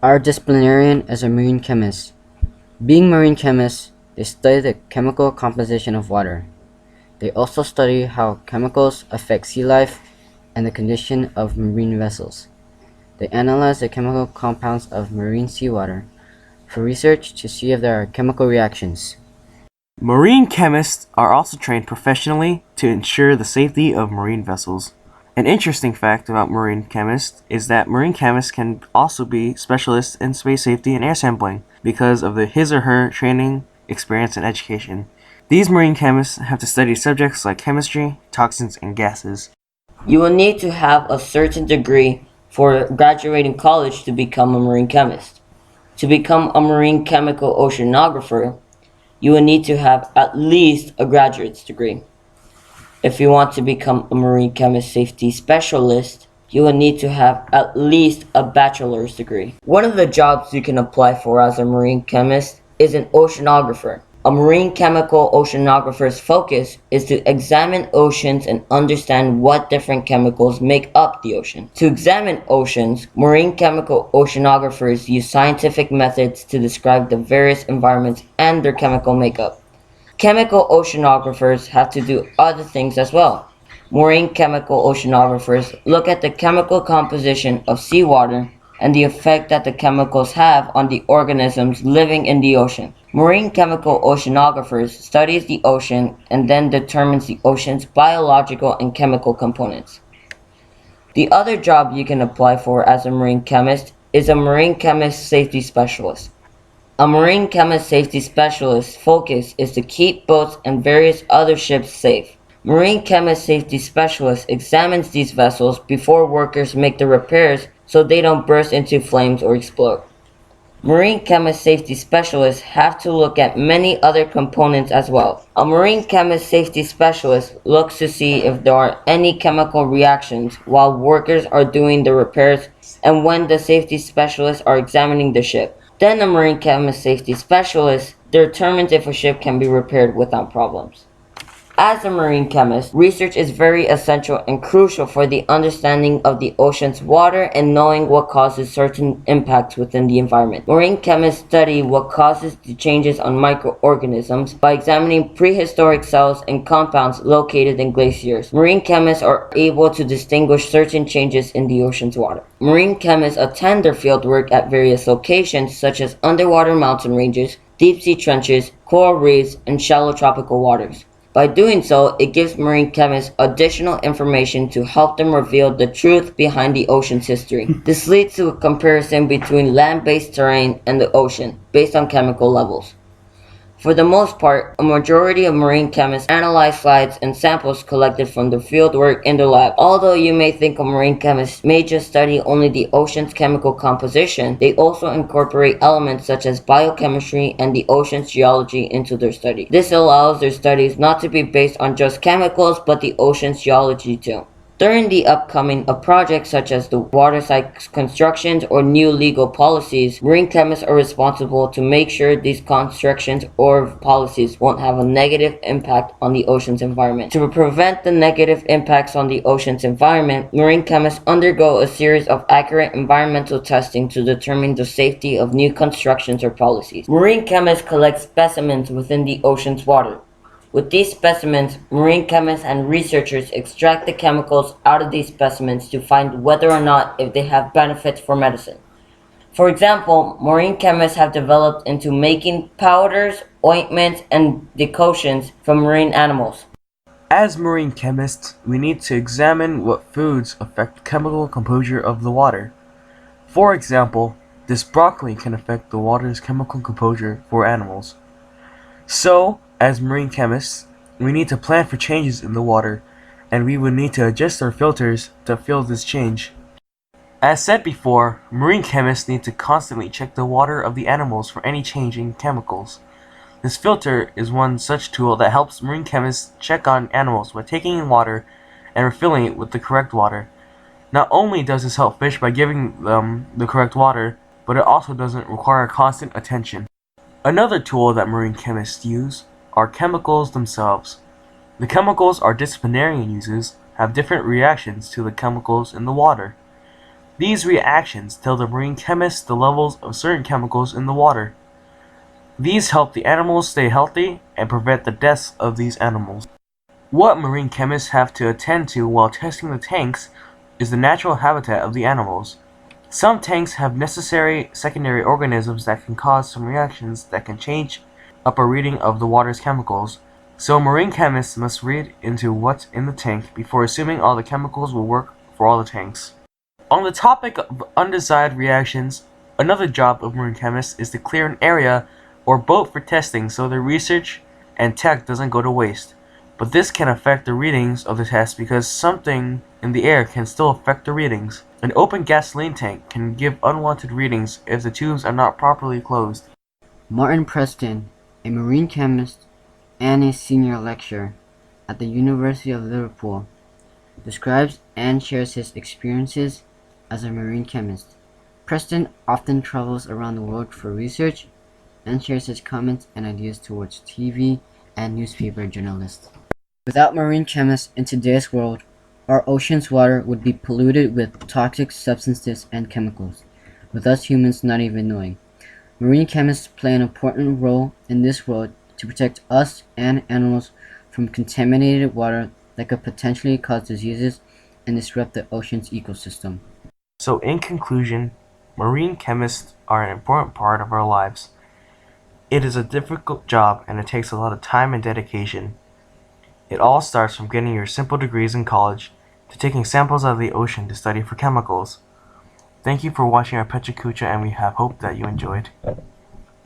Our disciplinarian is a marine chemist. Being marine chemists, they study the chemical composition of water. They also study how chemicals affect sea life and the condition of marine vessels. They analyze the chemical compounds of marine seawater for research to see if there are chemical reactions. Marine chemists are also trained professionally to ensure the safety of marine vessels. An interesting fact about marine chemists is that marine chemists can also be specialists in space safety and air sampling because of his or her training, experience, and education. These marine chemists have to study subjects like chemistry, toxins, and gases. You will need to have a certain degree for graduating college to become a marine chemist. To become a marine chemical oceanographer, you will need to have at least a graduate's degree. If you want to become a marine chemist safety specialist, you will need to have at least a bachelor's degree. One of the jobs you can apply for as a marine chemist is an oceanographer. A marine chemical oceanographer's focus is to examine oceans and understand what different chemicals make up the ocean. To examine oceans, marine chemical oceanographers use scientific methods to describe the various environments and their chemical makeup. Chemical oceanographers have to do other things as well. Marine chemical oceanographers look at the chemical composition of seawater and the effect that the chemicals have on the organisms living in the ocean. Marine chemical oceanographers studies the ocean and then determines the ocean's biological and chemical components. The other job you can apply for as a marine chemist is a marine chemist safety specialist. A marine chemist safety specialist's focus is to keep boats and various other ships safe. Marine chemist safety specialist examines these vessels before workers make the repairs so they don't burst into flames or explode. Marine chemist safety specialists have to look at many other components as well. A marine chemist safety specialist looks to see if there are any chemical reactions while workers are doing the repairs and when the safety specialists are examining the ship. Then a marine chemist safety specialist determines if a ship can be repaired without problems. As a marine chemist, research is very essential and crucial for the understanding of the ocean's water and knowing what causes certain impacts within the environment. Marine chemists study what causes the changes on microorganisms by examining prehistoric cells and compounds located in glaciers. Marine chemists are able to distinguish certain changes in the ocean's water. Marine chemists attend their fieldwork at various locations such as underwater mountain ranges, deep-sea trenches, coral reefs, and shallow tropical waters. By doing so, it gives marine chemists additional information to help them reveal the truth behind the ocean's history. This leads to a comparison between land-based terrain and the ocean, based on chemical levels. For the most part, a majority of marine chemists analyze slides and samples collected from their fieldwork in the lab. Although you may think a marine chemist may just study only the ocean's chemical composition, they also incorporate elements such as biochemistry and the ocean's geology into their study. This allows their studies not to be based on just chemicals, but the ocean's geology too. During the upcoming of projects such as the waterside constructions or new legal policies, marine chemists are responsible to make sure these constructions or policies won't have a negative impact on the ocean's environment. To prevent the negative impacts on the ocean's environment, marine chemists undergo a series of accurate environmental testing to determine the safety of new constructions or policies. Marine chemists collect specimens within the ocean's water. With these specimens, marine chemists and researchers extract the chemicals out of these specimens to find whether or not if they have benefits for medicine. For example, marine chemists have developed into making powders, ointments, and decoctions from marine animals. As marine chemists, we need to examine what foods affect chemical composure of the water. For example, this broccoli can affect the water's chemical composure for animals. So, as marine chemists, we need to plan for changes in the water, and we would need to adjust our filters to feel this change. As said before, marine chemists need to constantly check the water of the animals for any change in chemicals. This filter is one such tool that helps marine chemists check on animals by taking in water and refilling it with the correct water. Not only does this help fish by giving them the correct water, but it also doesn't require constant attention. Another tool that marine chemists use are chemicals themselves. The chemicals our disciplinarian uses have different reactions to the chemicals in the water. These reactions tell the marine chemists the levels of certain chemicals in the water. These help the animals stay healthy and prevent the deaths of these animals. What marine chemists have to attend to while testing the tanks is the natural habitat of the animals. Some tanks have necessary secondary organisms that can cause some reactions that can change up a reading of the water's chemicals, so marine chemists must read into what's in the tank before assuming all the chemicals will work for all the tanks. On the topic of undesired reactions, another job of marine chemists is to clear an area or boat for testing so their research and tech doesn't go to waste. But this can affect the readings of the test because something in the air can still affect the readings. An open gasoline tank can give unwanted readings if the tubes are not properly closed. Martin Preston, a marine chemist and a senior lecturer at the University of Liverpool, describes and shares his experiences as a marine chemist. Preston often travels around the world for research and shares his comments and ideas towards TV and newspaper journalists. Without marine chemists in today's world, our ocean's water would be polluted with toxic substances and chemicals, with us humans not even knowing. Marine chemists play an important role in this world to protect us and animals from contaminated water that could potentially cause diseases and disrupt the ocean's ecosystem. So in conclusion, marine chemists are an important part of our lives. It is a difficult job and it takes a lot of time and dedication. It all starts from getting your simple degrees in college to taking samples out of the ocean to study for chemicals. Thank you for watching our Pecha Kucha, and we have hope that you enjoyed.